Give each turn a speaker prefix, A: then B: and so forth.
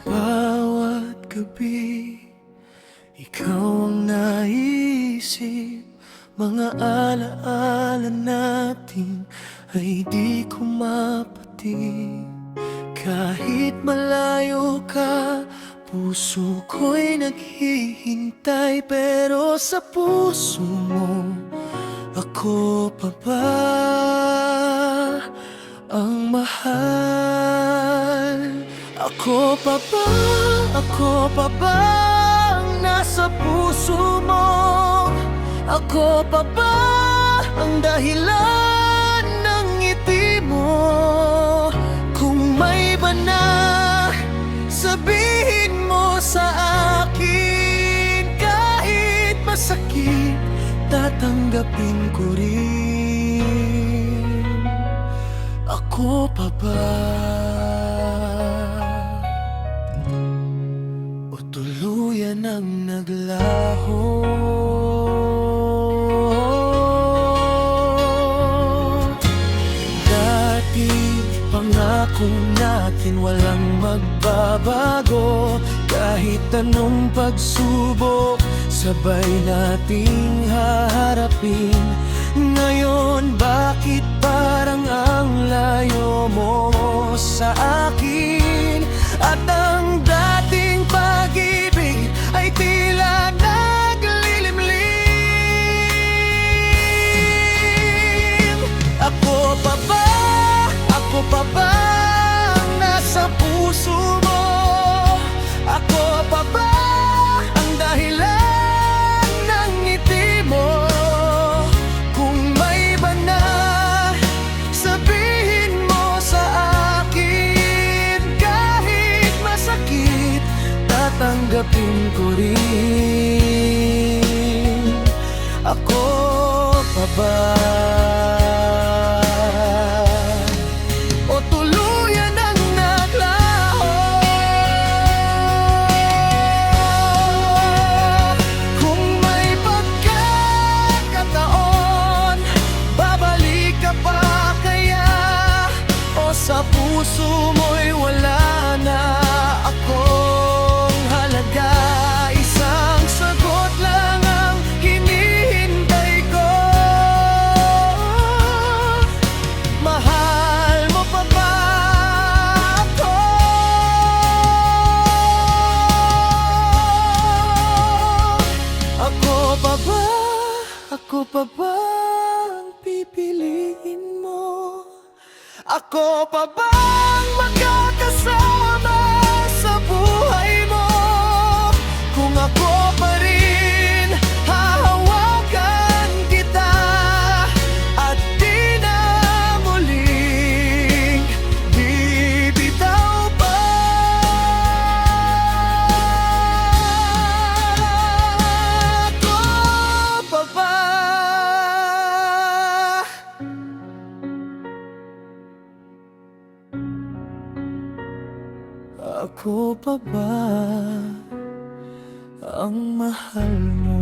A: bawat gabi, ikaw ang naisip. Mga alaala natin ay di ko mapatid. Kahit malayo ka, puso ko'y naghihintay. Pero sa puso mo, ako pa ba ang mahal? Ako pa ba ang nasa puso mo? Ako pa ba ang dahilan ng ngiti mo? Kung may iba na, sabihin mo sa akin. Kahit masakit, tatanggapin ko rin. Ako pa ba? O tuluyan ang naglaho? Pangako natin walang magbabago. Kahit anong pagsubok, sabay nating haharapin. Ngayon bakit parang ang layo mo sa akin? At ang dating pag-ibig ay tila naglilimlim. Ako pa ba? Ako pa ba ang nasa puso mo? Ako pa ba ang dahilan ng ngiti mo? Kung may iba na, sabihin mo sa akin. Kahit masakit, tatanggapin ko rin. Ako pa ba? Sa puso mo'y wala na akong halaga. Isang sagot lang ang hinihintay ko. Mahal mo pa ba ako? Ako pa ba? Ako pa ba ang pipiliin mo? Ako pa bang makakasama sa buhay mo? Kung ako pa rin, hahawakan kita at di na muling bibitaw pa. Ako pa ba? Ako pa ba ang mahal mo?